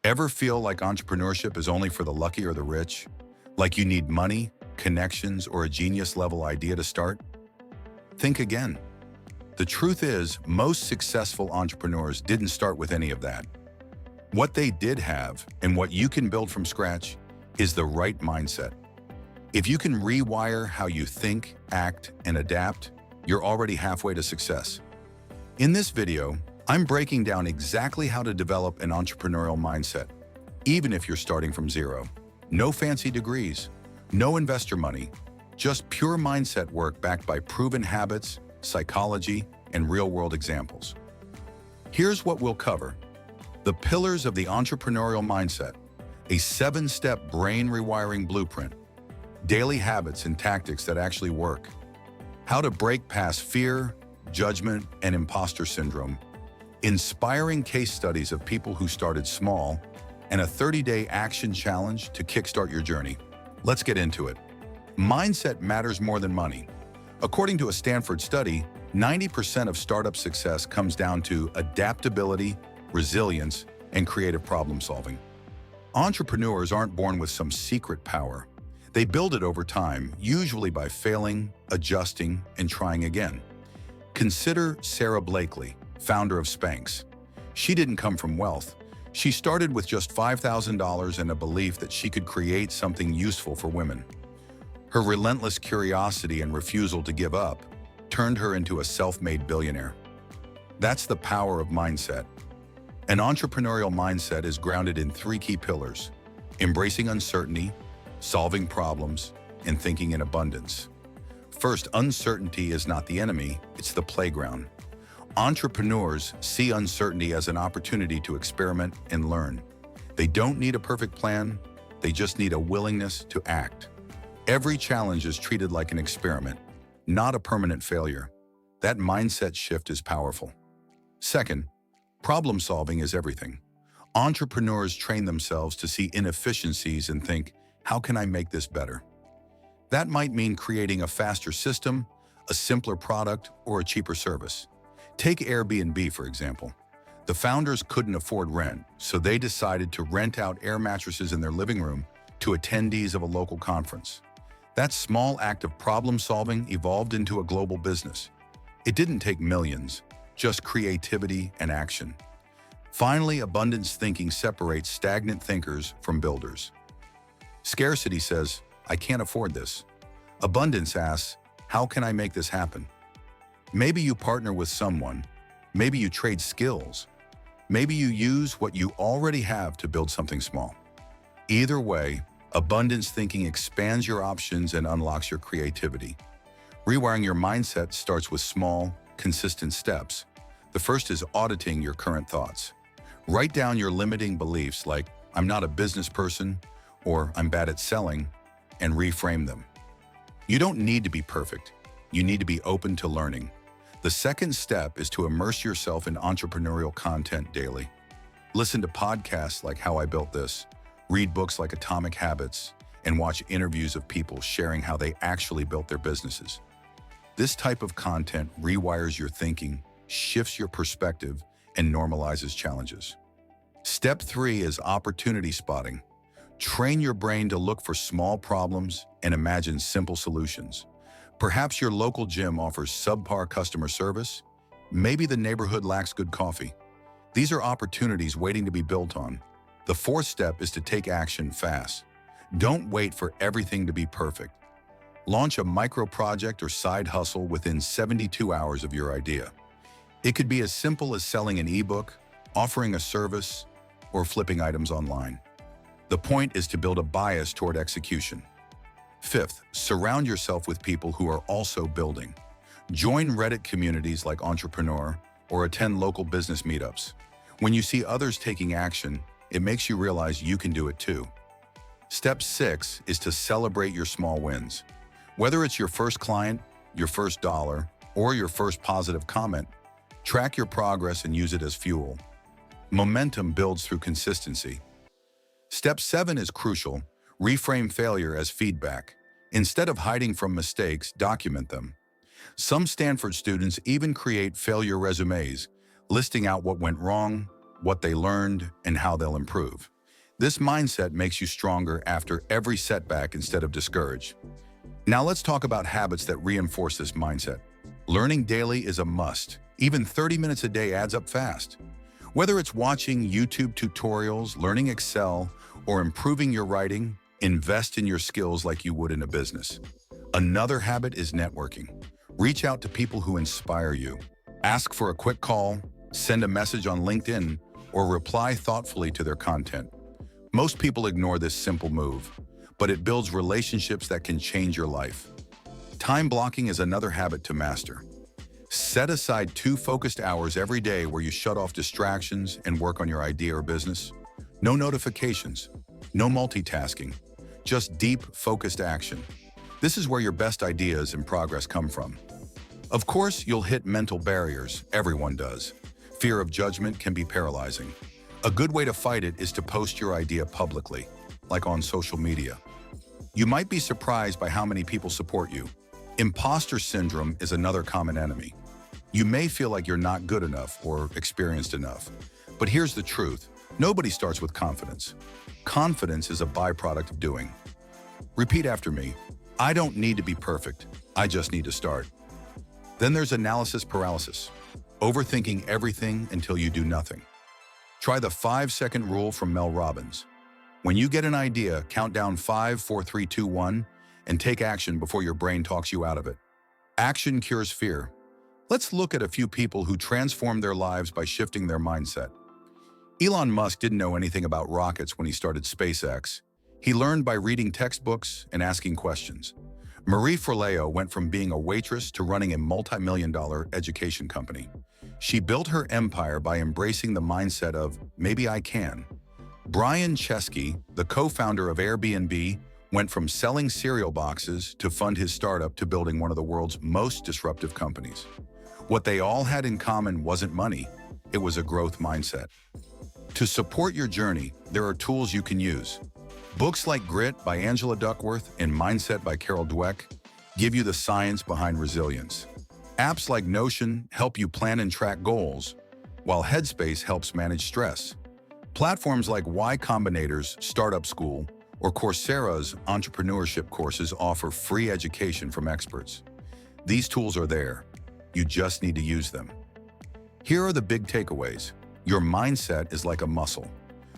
Ever feel like entrepreneurship is only for the lucky or the rich? Like you need money, connections, or a genius-level idea to start? Think again. The truth is, most successful entrepreneurs didn't start with any of that. What they did have, and what you can build from scratch, is the right mindset. If you can rewire how you think, act, and adapt, you're already halfway to success. In this video, I'm breaking down exactly how to develop an entrepreneurial mindset, even if you're starting from zero. No fancy degrees, no investor money, just pure mindset work backed by proven habits, psychology, and real-world examples. Here's what we'll cover. The pillars of the entrepreneurial mindset, a 7-step brain rewiring blueprint, daily habits and tactics that actually work, how to break past fear, judgment, and imposter syndrome, inspiring case studies of people who started small, and a 30-day action challenge to kickstart your journey. Let's get into it. Mindset matters more than money. According to a Stanford study, 90% of startup success comes down to adaptability, resilience, and creative problem solving. Entrepreneurs aren't born with some secret power. They build it over time, usually by failing, adjusting, and trying again. Consider Sarah Blakely, founder of Spanx. She didn't come from wealth. She started with just $5,000 and a belief that she could create something useful for women. Her relentless curiosity and refusal to give up turned her into a self-made billionaire. That's the power of mindset. An entrepreneurial mindset is grounded in 3 key pillars: embracing uncertainty, solving problems, and thinking in abundance. First, uncertainty is not the enemy, it's the playground. Entrepreneurs see uncertainty as an opportunity to experiment and learn. They don't need a perfect plan, they just need a willingness to act. Every challenge is treated like an experiment, not a permanent failure. That mindset shift is powerful. Second, problem solving is everything. Entrepreneurs train themselves to see inefficiencies and think, how can I make this better? That might mean creating a faster system, a simpler product, or a cheaper service. Take Airbnb, for example. The founders couldn't afford rent, so they decided to rent out air mattresses in their living room to attendees of a local conference. That small act of problem solving evolved into a global business. It didn't take millions, just creativity and action. Finally, abundance thinking separates stagnant thinkers from builders. Scarcity says, I can't afford this. Abundance asks, how can I make this happen? Maybe you partner with someone. Maybe you trade skills. Maybe you use what you already have to build something small. Either way, abundance thinking expands your options and unlocks your creativity. Rewiring your mindset starts with small, consistent steps. The first is auditing your current thoughts. Write down your limiting beliefs like, I'm not a business person, or I'm bad at selling, and reframe them. You don't need to be perfect. You need to be open to learning. The second step is to immerse yourself in entrepreneurial content daily. Listen to podcasts like How I Built This, read books like Atomic Habits, and watch interviews of people sharing how they actually built their businesses. This type of content rewires your thinking, shifts your perspective, and normalizes challenges. Step 3 is opportunity spotting. Train your brain to look for small problems and imagine simple solutions. Perhaps your local gym offers subpar customer service. Maybe the neighborhood lacks good coffee. These are opportunities waiting to be built on. The 4th step is to take action fast. Don't wait for everything to be perfect. Launch a micro project or side hustle within 72 hours of your idea. It could be as simple as selling an ebook, offering a service, or flipping items online. The point is to build a bias toward execution. 5th, surround yourself with people who are also building. Join Reddit communities like Entrepreneur or attend local business meetups. When you see others taking action, it makes you realize you can do it too. Step 6 is to celebrate your small wins. Whether it's your first client, your first dollar, or your first positive comment, track your progress and use it as fuel. Momentum builds through consistency. Step 7 is crucial. Reframe failure as feedback. Instead of hiding from mistakes, document them. Some Stanford students even create failure resumes, listing out what went wrong, what they learned, and how they'll improve. This mindset makes you stronger after every setback instead of discouraged. Now let's talk about habits that reinforce this mindset. Learning daily is a must. Even 30 minutes a day adds up fast. Whether it's watching YouTube tutorials, learning Excel, or improving your writing, invest in your skills like you would in a business. Another habit is networking. Reach out to people who inspire you. Ask for a quick call, send a message on LinkedIn, or reply thoughtfully to their content. Most people ignore this simple move, but it builds relationships that can change your life. Time blocking is another habit to master. Set aside 2 focused hours every day where you shut off distractions and work on your idea or business. No notifications, no multitasking, just deep, focused action. This is where your best ideas and progress come from. Of course, you'll hit mental barriers. Everyone does. Fear of judgment can be paralyzing. A good way to fight it is to post your idea publicly, like on social media. You might be surprised by how many people support you. Imposter syndrome is another common enemy. You may feel like you're not good enough or experienced enough. But here's the truth. Nobody starts with confidence. Confidence is a byproduct of doing. Repeat after me. I don't need to be perfect. I just need to start. Then there's analysis paralysis. Overthinking everything until you do nothing. Try the 5-second rule from Mel Robbins. When you get an idea, count down 5, 4, 3, 2, 1, and take action before your brain talks you out of it. Action cures fear. Let's look at a few people who transformed their lives by shifting their mindset. Elon Musk didn't know anything about rockets when he started SpaceX. He learned by reading textbooks and asking questions. Marie Forleo went from being a waitress to running a multi-million-dollar education company. She built her empire by embracing the mindset of, maybe I can. Brian Chesky, the co-founder of Airbnb, went from selling cereal boxes to fund his startup to building one of the world's most disruptive companies. What they all had in common wasn't money, it was a growth mindset. To support your journey, there are tools you can use. Books like Grit by Angela Duckworth and Mindset by Carol Dweck give you the science behind resilience. Apps like Notion help you plan and track goals, while Headspace helps manage stress. Platforms like Y Combinator's Startup School or Coursera's Entrepreneurship courses offer free education from experts. These tools are there. You just need to use them. Here are the big takeaways. Your mindset is like a muscle.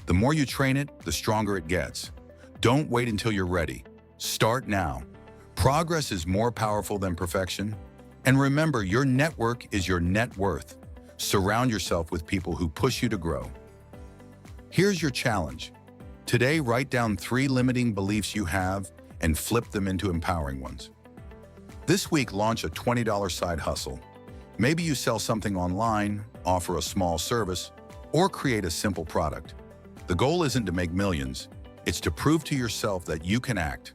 The more you train it, the stronger it gets. Don't wait until you're ready. Start now. Progress is more powerful than perfection. And remember, your network is your net worth. Surround yourself with people who push you to grow. Here's your challenge. Today, write down 3 limiting beliefs you have and flip them into empowering ones. This week, launch a $20 side hustle. Maybe you sell something online, offer a small service, or create a simple product. The goal isn't to make millions, it's to prove to yourself that you can act.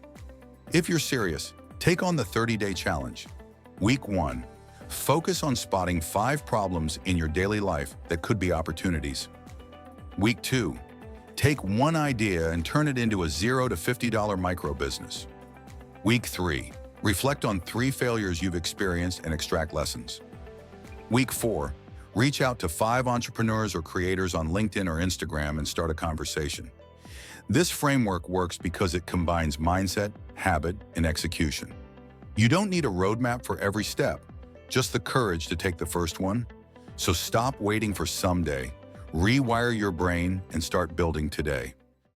If you're serious, take on the 30-day challenge. Week 1, focus on spotting 5 problems in your daily life that could be opportunities. Week 2, take one idea and turn it into a $0 to $50 micro business. Week 3, reflect on 3 failures you've experienced and extract lessons. Week 4, reach out to 5 entrepreneurs or creators on LinkedIn or Instagram and start a conversation. This framework works because it combines mindset, habit, and execution. You don't need a roadmap for every step, just the courage to take the first one. So stop waiting for someday, rewire your brain, and start building today.